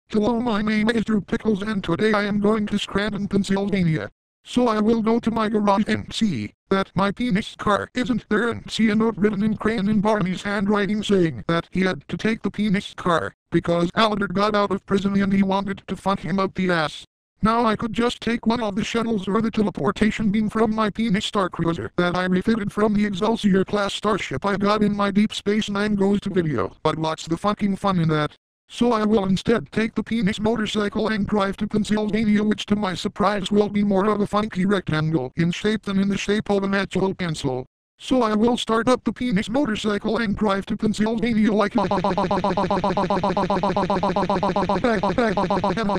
Hello, my name is Pickles and today I am going to Scranton, Pennsylvania. So I will go to my garage and see that my penis car isn't there and see a note written in crayon in Barney's handwriting saying that he had to take the penis car because Alder got out of prison and he wanted to fuck him up the ass. Now I could just take one of the shuttles or the teleportation beam from my penis star cruiser that I refitted from the Excelsior class starship I got in my Deep Space Nine goes to video, but what's the fucking fun in that? So I will instead take the penis motorcycle and drive to Pennsylvania, which to my surprise will be more of a funky rectangle in shape than in the shape of an actual pencil. So I will start up the penis motorcycle and drive to Pennsylvania like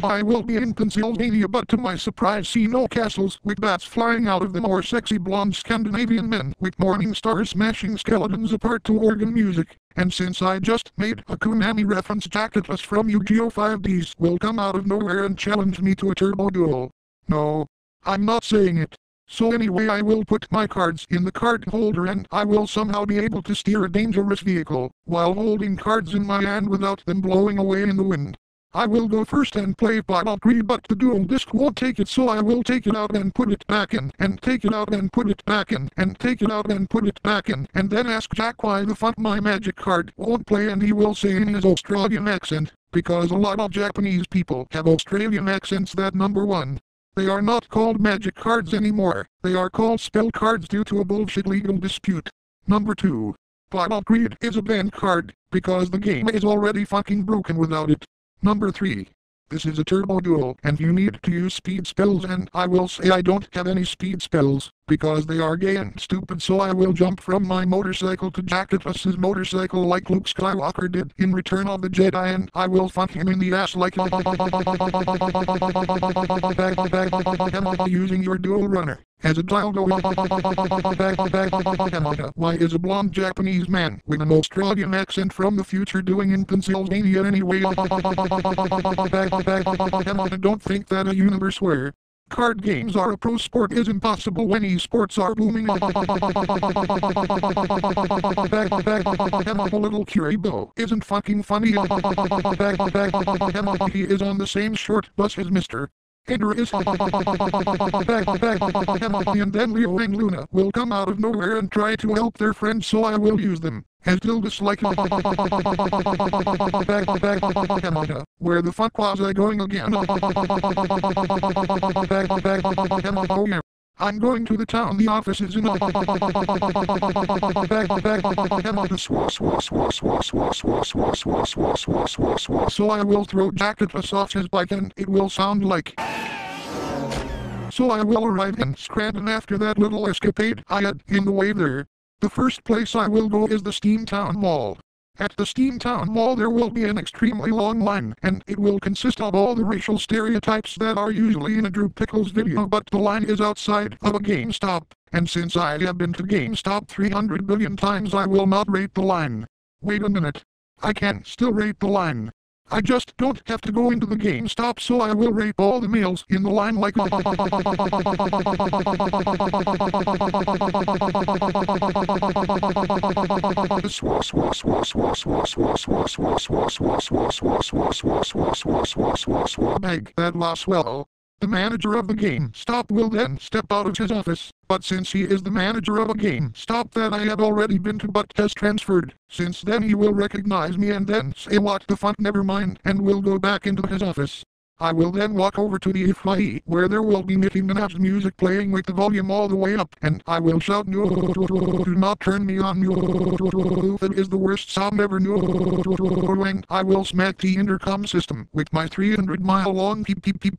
I will be in Pennsylvania, but to my surprise see no castles with bats flying out of them or sexy blonde Scandinavian men with morning stars smashing skeletons apart to organ music. And since I just made a Konami reference, Jacketless from Yu-Gi-Oh! 5Ds will come out of nowhere and challenge me to a turbo duel. No, I'm not saying it. So anyway, I will put my cards in the card holder and I will somehow be able to steer a dangerous vehicle while holding cards in my hand without them blowing away in the wind. I will go first and play Valkyrie, but the dual disc won't take it, so I will take it out and put it back in, and take it out and put it back in, and take it out and put it back in, and then ask Jack why the fuck my magic card won't play, and he will say in his Australian accent, because a lot of Japanese people have Australian accents. That number one. They are not called magic cards anymore, they are called spell cards due to a bullshit legal dispute. Number 2. Valkyrie is a banned card, because the game is already fucking broken without it. Number 3. This is a turbo duel and you need to use speed spells, and I will say I don't have any speed spells, because they are gay and stupid, so I will jump from my motorcycle to Jacketless's motorcycle like Luke Skywalker did in Return of the Jedi, and I will fuck him in the ass like using your dual runner as a dildo. Why is a blonde Japanese man with an Australian accent from the future doing in Pennsylvania anyway? I don't think that a universe where card games are a pro sport is impossible when esports are booming. Little Kirito isn't fucking funny. He is on the same short bus as Mr. Enter is and then Leo and Luna will come out of nowhere and try to help their friend, so I will use them as Dildos like where the fuck was I going again? Oh yeah. I'm going to the town, the office is in so I will throw Jacketless off his bike and it will sound like. So I will arrive in Scranton after that little escapade I had in the way there. The first place I will go is the Steamtown Mall. At the Steamtown Mall there will be an extremely long line, and it will consist of all the racial stereotypes that are usually in a Drew Pickles video, but the line is outside of a GameStop, and since I have been to GameStop 300 billion times I will not rate the line. Wait a minute. I can still rate the line. I just don't have to go into the GameStop, so I will rate all the meals in the line like bag that lost well. The manager of the GameStop will then step out of his office, but since he is the manager of a GameStop that I have already been to but has transferred, since then he will recognize me and then say what the fuck, never mind, and will go back into his office. I will then walk over to the FYE where there will be Nicki Minaj's music playing with the volume all the way up, and I will shout, "No, do not turn me on, no, that is the worst song ever, no," and I will smack the intercom system with my 300-mile long penis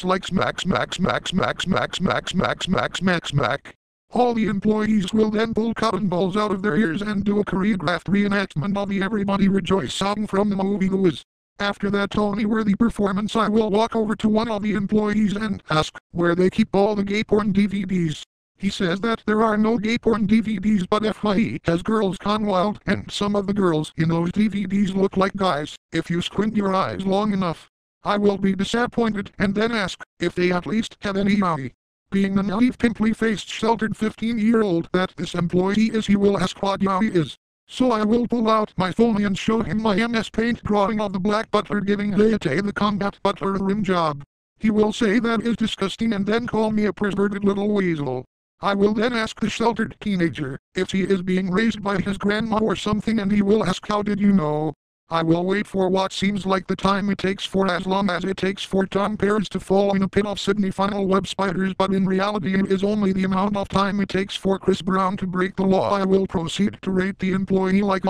like smack smack smack smack smack smack smack smack smack smack. All the employees will then pull cotton balls out of their ears and do a choreographed reenactment of the Everybody Rejoice song from the movie The Wiz. After that Tony-worthy performance I will walk over to one of the employees and ask where they keep all the gay porn DVDs. He says that there are no gay porn DVDs, but FYE has Girls Gone Wild, and some of the girls in those DVDs look like guys if you squint your eyes long enough. I will be disappointed and then ask if they at least have any yaoi. Being the naive, pimply-faced, sheltered 15-year-old that this employee is, he will ask what yaoi is. So I will pull out my phone and show him my MS Paint drawing of the black butler giving Leite the combat butler a rim job. He will say that is disgusting and then call me a perverted little weasel. I will then ask the sheltered teenager if he is being raised by his grandma or something, and he will ask, how did you know? I will wait for what seems like the time it takes, for as long as it takes for Tom Paris to fall in a pit of Sydney final web spiders, but in reality it is only the amount of time it takes for Chris Brown to break the law. I will proceed to rate the employee like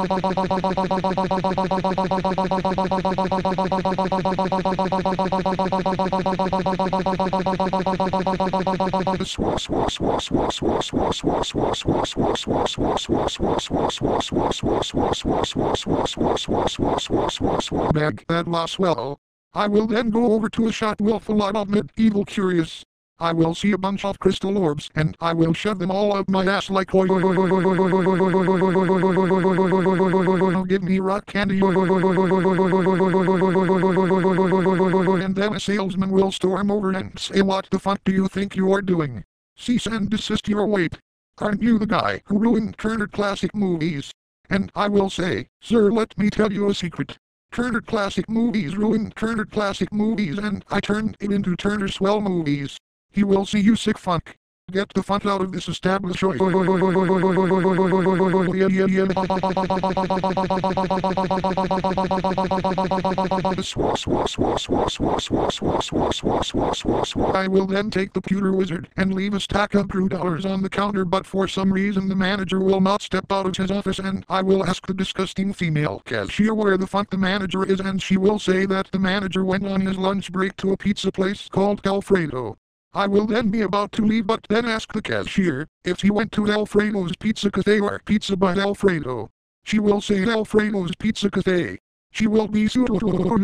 bag that lost well. I will then go over to a shop with a lot of medieval curious. I will see a bunch of crystal orbs and I will shove them all up my ass like give me rock candy. And then a salesman will storm over and say, what the fuck do you think you are doing? Cease and desist your weight. Aren't you the guy who ruined Turner Classic Movies? And I will say, sir, let me tell you a secret. Turner Classic Movies ruined Turner Classic Movies and I turned it into Turner Swell Movies. He will see, you sick fuck. Get the fuck out of this establishment. I will then take the pewter wizard and leave a stack of $2 on the counter, but for some reason the manager will not step out of his office, and I will ask the disgusting female cashier where the fuck the manager is, and she will say that the manager went on his lunch break to a pizza place called Alfredo. I will then be about to leave, but then ask the cashier if he went to Alfredo's Pizza Cafe or Pizza by Alfredo. She will say Alfredo's Pizza Cafe. She will be so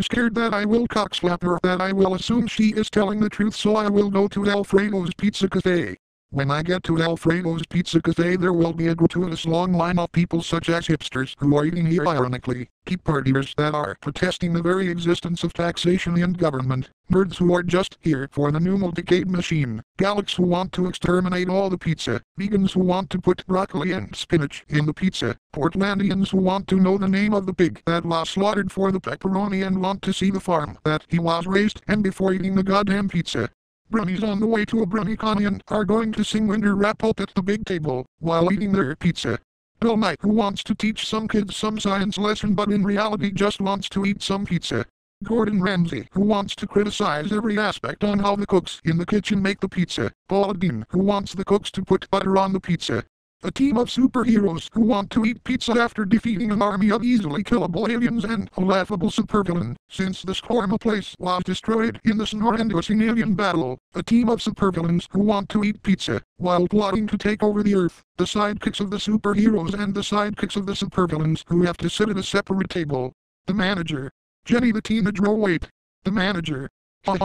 scared that I will cockslap her that I will assume she is telling the truth, so I will go to Alfredo's Pizza Cafe. When I get to Alfredo's Pizza Cafe, there will be a gratuitous long line of people such as hipsters who are eating here ironically, Tea Partiers that are protesting the very existence of taxation and government, nerds who are just here for the new multicade machine, Galax who want to exterminate all the pizza, vegans who want to put broccoli and spinach in the pizza, Portlandians who want to know the name of the pig that was slaughtered for the pepperoni and want to see the farm that he was raised and before eating the goddamn pizza. Brownies on the way to a BrownieCon and are going to sing Winter Rap Up at the big table while eating their pizza. Bill Knight who wants to teach some kids some science lesson but in reality just wants to eat some pizza. Gordon Ramsay who wants to criticize every aspect on how the cooks in the kitchen make the pizza. Paula Deen who wants the cooks to put butter on the pizza. A team of superheroes who want to eat pizza after defeating an army of easily killable aliens and a laughable supervillain, since the shawarma place was destroyed in the Snorandosin alien battle. A team of supervillains who want to eat pizza while plotting to take over the Earth. The sidekicks of the superheroes and the sidekicks of the supervillains who have to sit at a separate table. The manager. Jenny the teenage rowweight. The manager. Egg,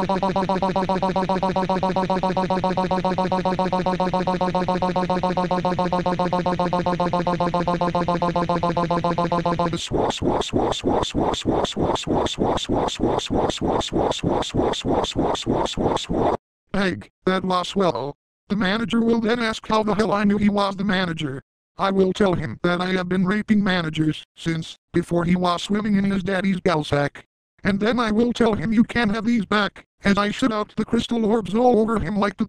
that lost well. The manager will then ask how the hell I knew he was the manager. I will tell him that I have been raping managers since before he was swimming in his daddy's galsack. And then I will tell him you can have these back, as I shit out the crystal orbs all over him like the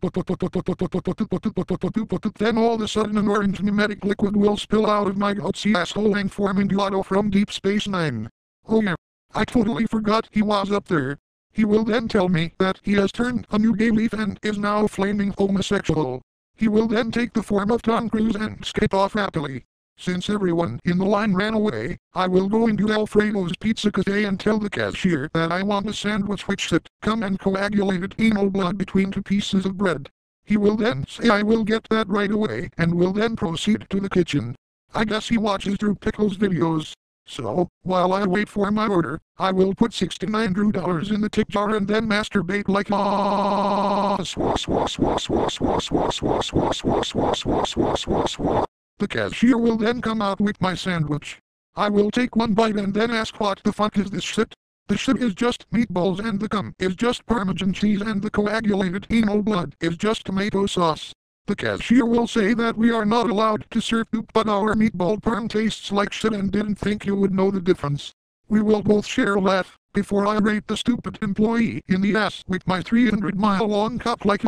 then all of a sudden an orange pneumatic liquid will spill out of my gutsy asshole and form Indiato from Deep Space Nine. Oh yeah, I totally forgot he was up there. He will then tell me that he has turned a new gay leaf and is now flaming homosexual. He will then take the form of Tom Cruise and skate off happily. Since everyone in the line ran away, I will go into Alfredo's Pizza Cafe and tell the cashier that I want a sandwich which should come and coagulated anal blood between two pieces of bread. He will then say I will get that right away and will then proceed to the kitchen. I guess he watches Drew Pickles videos. So, while I wait for my order, I will put $69 in the tip jar and then masturbate like The cashier will then come out with my sandwich. I will take one bite and then ask what the fuck is this shit? The shit is just meatballs and the cum is just Parmesan cheese and the coagulated anal blood is just tomato sauce. The cashier will say that we are not allowed to serve soup, but our meatball parm tastes like shit and didn't think you would know the difference. We will both share a laugh before I rate the stupid employee in the ass with my 300-mile-long cup like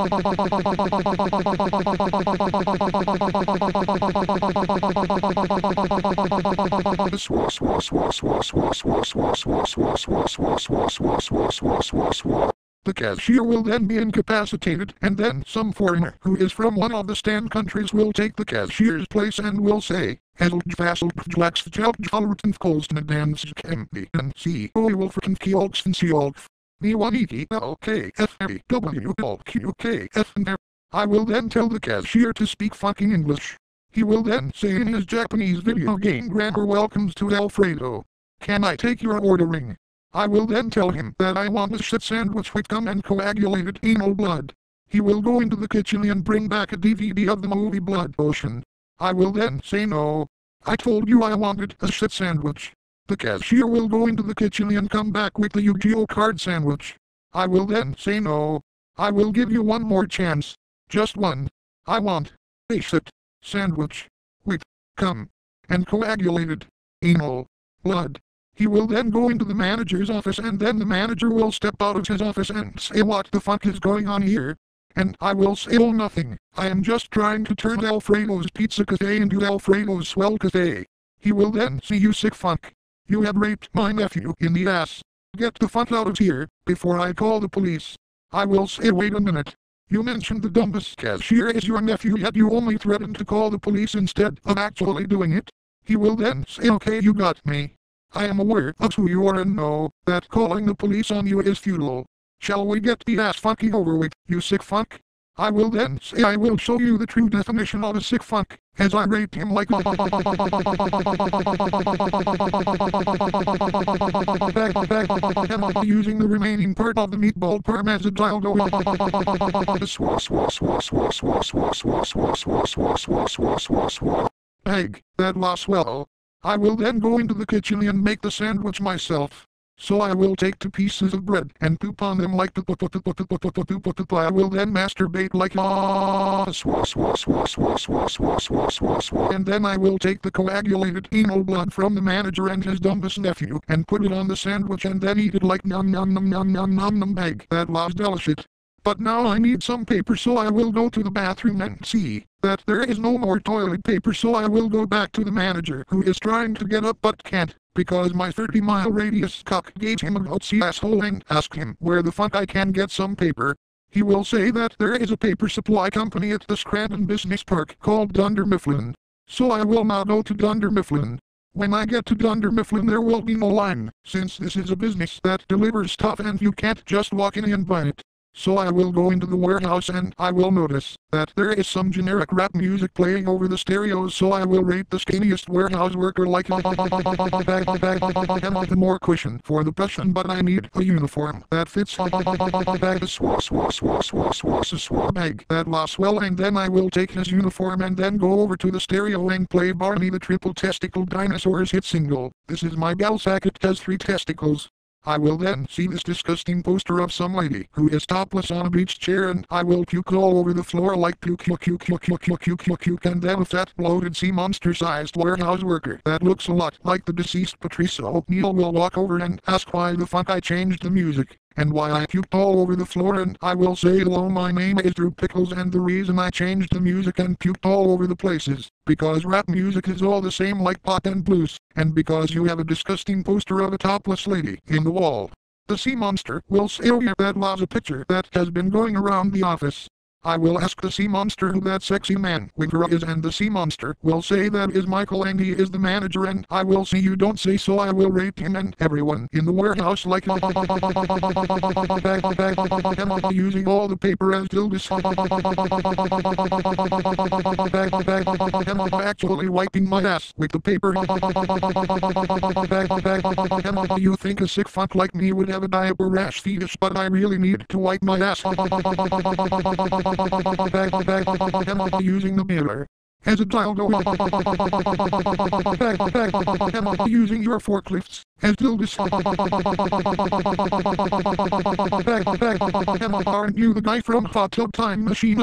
The cashier will then be incapacitated, and then some foreigner who is from one of the stand countries will take the cashier's place and will say, we will freaking I will then tell the cashier to speak fucking English. He will then say in his Japanese video game grammar, welcomes to Alfredo. Can I take your ordering? I will then tell him that I want a shit sandwich with gum and coagulated anal blood. He will go into the kitchen and bring back a DVD of the movie Blood Ocean. I will then say no. I told you I wanted a shit sandwich. The cashier will go into the kitchen and come back with the Yu-Gi-Oh card sandwich. I will then say no. I will give you one more chance. Just one. I want a shit sandwich with cum and coagulated anal blood. He will then go into the manager's office and then the manager will step out of his office and say, what the fuck is going on here? And I will say, oh, nothing. I am just trying to turn Alfredo's Pizza Cafe into Alfredo's Swell Cafe. He will then say, you sick fuck. You have raped my nephew in the ass. Get the fuck out of here before I call the police. I will say, wait a minute. You mentioned the dumbest cashier is your nephew, yet you only threatened to call the police instead of actually doing it. He will then say, okay, you got me. I am aware of who you are and know that calling the police on you is futile. Shall we get the ass fucking over with, you sick fuck? I will then say I will show you the true definition of a sick fuck, as I rate him like using the remaining part of the meatball parm as a dildo. Egg, that lost well. I will then go into the kitchen and make the sandwich myself. So I will take 2 pieces of bread and poop on them like I will then masturbate like and then I will take the coagulated anal blood from the manager and his dumbest nephew and put it on the sandwich and then eat it like nom nom nom nom nom nom nom egg. That was delicious. But now I need some paper, so I will go to the bathroom and see that there is no more toilet paper, so I will go back to the manager who is trying to get up but can't because my 30-mile radius cock gave him a gutsy asshole and ask him where the fuck I can get some paper. He will say that there is a paper supply company at the Scranton Business Park called Dunder Mifflin. So I will now go to Dunder Mifflin. When I get to Dunder Mifflin there will be no line, since this is a business that delivers stuff and you can't just walk in and buy it. So I will go into the warehouse and I will notice that there is some generic rap music playing over the stereos, so I will rate the skinniest warehouse worker like the more cushion for the cushion, but I need a uniform that fits bag that lost well, and then I will take his uniform and then go over to the stereo and play Barney the Triple Testicle Dinosaurs hit single. This is my ball sack, it has 3 testicles. I will then see this disgusting poster of some lady who is topless on a beach chair and I will puke all over the floor like puke, and then a fat bloated sea monster sized warehouse worker that looks a lot like the deceased Patricia O'Neal will walk over and ask why the fuck I changed the music and why I puked all over the floor, and I will say, hello, my name is Pickles and the reason I changed the music and puked all over the place is because rap music is all the same like pot and blues, and because you have a disgusting poster of a topless lady in the wall. The sea monster will say, oh yeah, that was a picture that has been going around the office. I will ask the sea monster who that sexy man with her is, and the sea monster will say that is Michael and he is the manager, and I will say you don't say so. I will rate him and everyone in the warehouse like using all the paper as dildos, actually wiping my ass with the paper. You think a sick fuck like me would have a diaper rash fetus, but I really need to wipe my ass using the mirror. as a dildo using your forklifts as dildos. Aren't you the guy from Hot Tub Time Machine?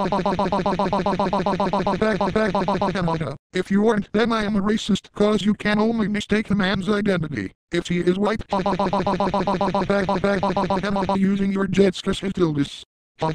If you aren't, then I am a racist, cause you can only mistake a man's identity if he is white. Using your jet skis as dildos. And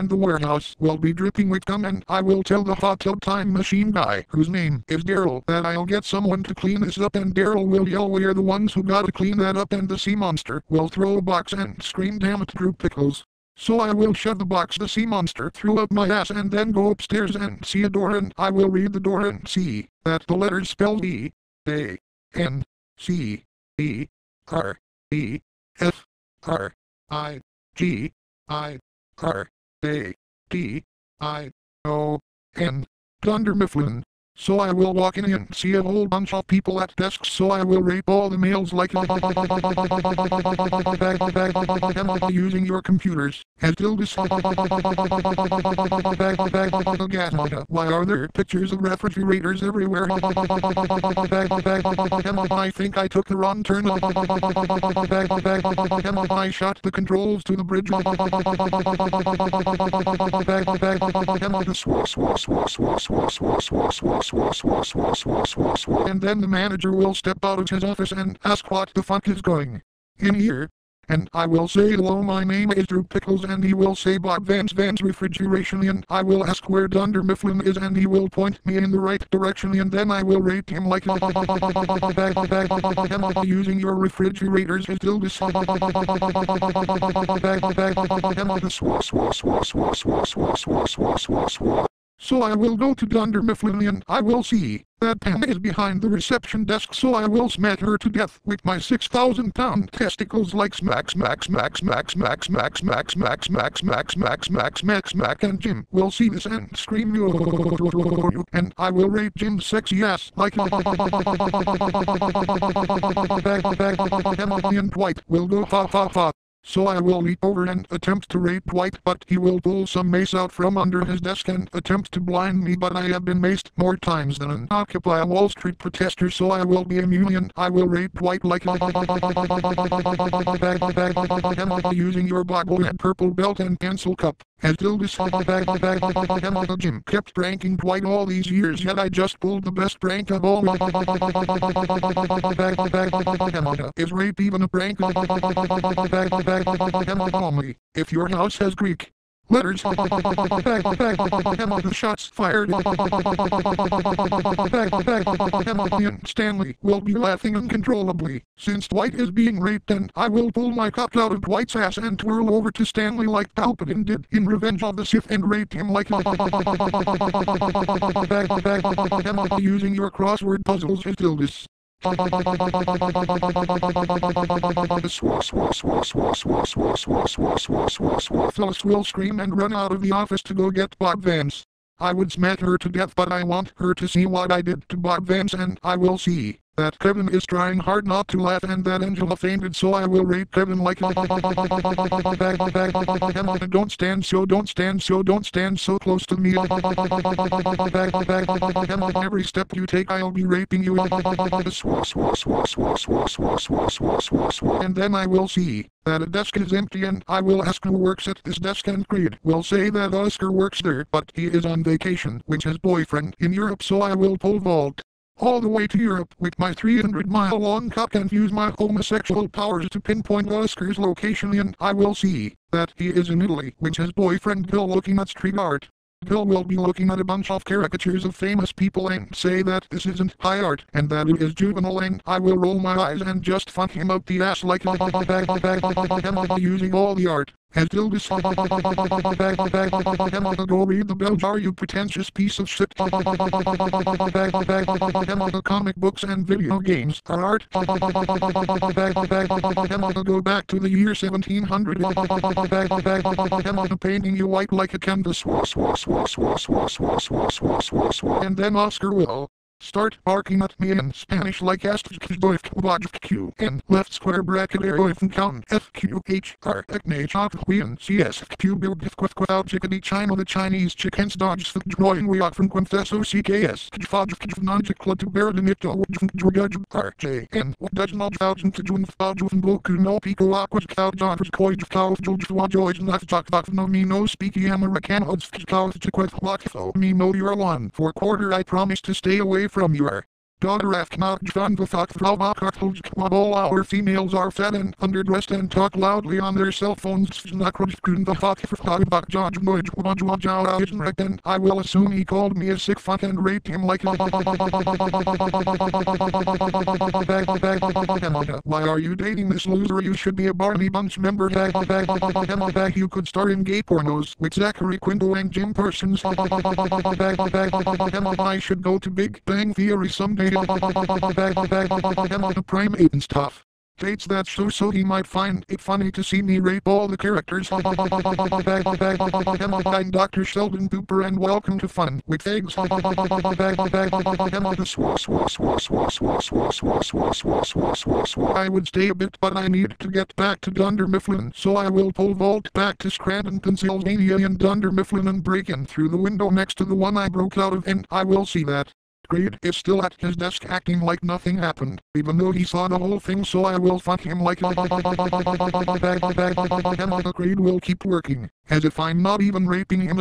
the warehouse will be dripping with cum, and I will tell the Hot Tub Time Machine guy, whose name is Daryl, that I'll get someone to clean this up, and Daryl will yell, "We're the ones who gotta clean that up," and the sea monster will throw a box and scream, "Damn it, Drew Pickles." So I will shove the box the sea monster threw up my ass and then go upstairs and see a door, and I will read the door and see that the letters spell E, A, N, C, E, R, E, F, R, I, G, I, R, A, D, I, O, N, Dunder Mifflin. So I will walk in and see a whole bunch of people at desks, so I will rape all the males like using your computers as dildos. Why are there pictures of refrigerators everywhere? I think I took the wrong turn. I shot the controls to the bridge. And then the manager will step out of his office and ask what the fuck is going in here. And I will say, "Hello, my name is Drew Pickles," and he will say, "Bob Vance Refrigeration," and I will ask where Dunder Mifflin is, and he will point me in the right direction, and then I will rate him like using your refrigerators as dildos. So I will go to Dunder Mifflin and I will see that Pam is behind the reception desk, so I will smack her to death with my 6,000-pound testicles like smack, smack, smack, smack, smack, smack, smack, smack, smack, smack, smack, smack, smack, smack, and Jim will see this and scream, "You," and I will rape Jim's sexy ass like and Dwight will go fa fa fa. So I will leap over and attempt to rape Dwight, but he will pull some mace out from under his desk and attempt to blind me, but I have been maced more times than an Occupy Wall Street protester, so I will be immune, and I will rape Dwight like using your boggle and purple belt and pencil cup as dildos. Jim kept pranking Dwight all these years, yet I just pulled the best prank of all. Is rape even a prank? If your house has Greek letters, shots fired, Stanley will be laughing uncontrollably since Dwight is being raped, and I will pull my cock out of Dwight's ass and twirl over to Stanley like Palpatine did in Revenge of the Sith and rape him like using your crossword puzzles as dildos. Phyllis will scream and run out of the office to go get Bob Vance. I would smack her to death, but I want her to see what I did to Bob Vance, and I will see that Kevin is trying hard not to laugh and that Angela fainted, so I will rape Kevin like don't stand so close to me. Every step you take I'll be raping you. And then I will see that a desk is empty, and I will ask who works at this desk, and Creed will say that Oscar works there, but he is on vacation with his boyfriend in Europe, so I will pole vault all the way to Europe with my 300-mile-long cock and use my homosexual powers to pinpoint Oscar's location, and I will see that he is in Italy with his boyfriend Bill looking at street art. Bill will be looking at a bunch of caricatures of famous people and say that this isn't high art and that it is juvenile, and I will roll my eyes and just fuck him up the ass like using all the art as dildos. Go read the bell jar, you pretentious piece of shit. Comic books and video games are art. Go back to the year 1700. Painting you white like a canvas. And then Oscar will Start barking at me in Spanish like Q and left square bracket arrow if count FQHR Ecnach CSQ build without chickadee China the Chinese chickens dodge the drawing we from Quintheso CKS Fodge non-club to Baradinito Judge RJ and what does not thousand to June Fodge Boku no Pico Aquas Cow John Coy Cow George Wajoy not talk no me no speaky American odds cow to quit what me know you're one for quarter I promise to stay away from your daughter not John the thought all our females are fat and underdressed and talk loudly on their cell phones the thought for John and I will assume he called me a sick fuck and raped him like why are you dating this loser? You should be a Barney Bunch member. You could star in gay pornos with Zachary Quinto and Jim Parsons. I should go to Big Bang Theory someday. The primate and stuff. Dates that show so he might find it funny to see me rape all the characters. I'm Dr. Sheldon Cooper and welcome to Fun with Eggs. I would stay a bit but I need to get back to Dunder Mifflin so I will pole vault back to Scranton, Pennsylvania in Dunder Mifflin and break in through the window next to the one I broke out of and I will see that Grade is still at his desk acting like nothing happened, even though he saw the whole thing so I will fuck him like the Grade will keep working, as if I'm not even raping him.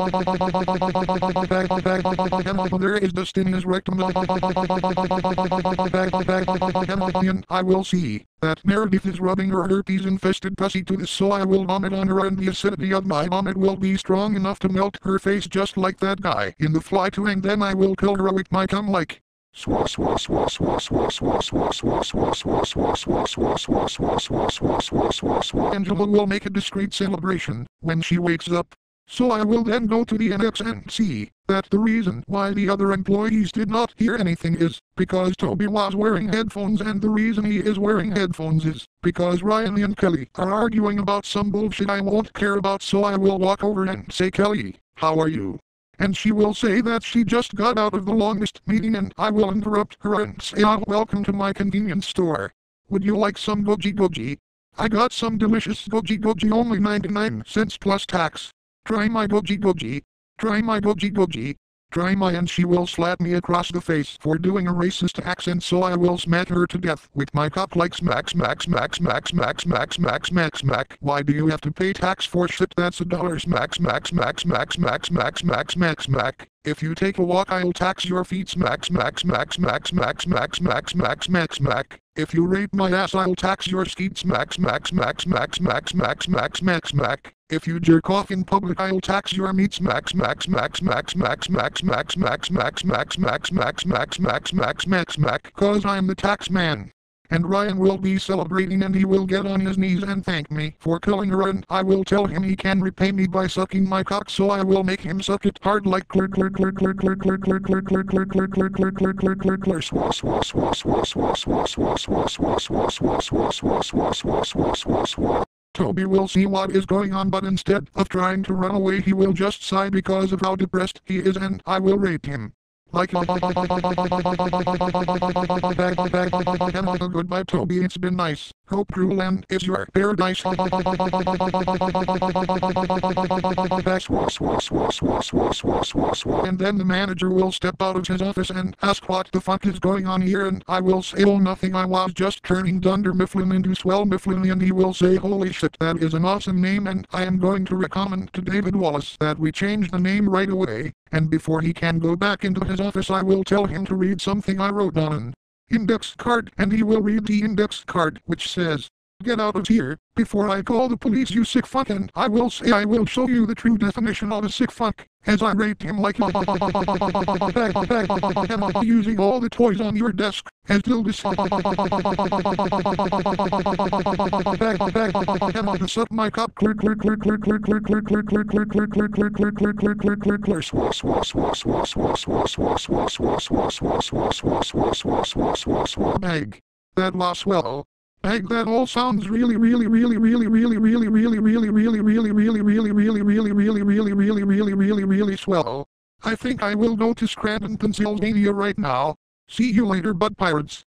There is dust in his rectum. I will see that Meredith is rubbing her herpes-infested pussy to this so I will vomit on her and the acidity of my vomit will be strong enough to melt her face just like that guy in The Fly 2 and then I will kill her with my cum like Angela will make a discreet celebration when she wakes up. So I will then go to the NX and see that the reason why the other employees did not hear anything is because Toby was wearing headphones and the reason he is wearing headphones is because Ryan and Kelly are arguing about some bullshit I won't care about so I will walk over and say Kelly, how are you? And she will say that she just got out of the longest meeting and I will interrupt her and say welcome to my convenience store. Would you like some goji goji? I got some delicious goji goji only 99 cents plus tax. Try my goji goji. Try my goji goji. Try my and she will slap me across the face for doing a racist accent so I will smack her to death with my cock like smack. Why do you have to pay tax for shit that's $1 smack. If you take a walk I'll tax your feet smack. If you rape my ass I'll tax your skeet smack. If you jerk off in public I'll tax your meat smack. Cause I'm the tax man. And Ryan will be celebrating and he will get on his knees and thank me for killing her and I will tell him he can repay me by sucking my cock so I will make him suck it hard like Toby will see what is going on but instead of trying to run away he will just sigh because of how depressed he is and I will rape him. Like goodbye Toby, it's been nice. Hope Cruel is your paradise. And then the manager will step out of his office and ask what the fuck is going on here and I will say oh nothing I was just turning Dunder Mifflin into Swell Mifflin and he will say holy shit that is an awesome name and I am going to recommend to David Wallace that we change the name right away. And before he can go back into his office I will tell him to read something I wrote on an index card and he will read the index card which says, get out of here, before I call the police you sick fuck and I will say I will show you the true definition of a sick fuck, as I raped him like using all the toys on your desk, as till this suck my cock bag. That was swell. Bag that all sounds really swell. I think I will go to Scranton, Pennsylvania right now. See you later, butt pirates.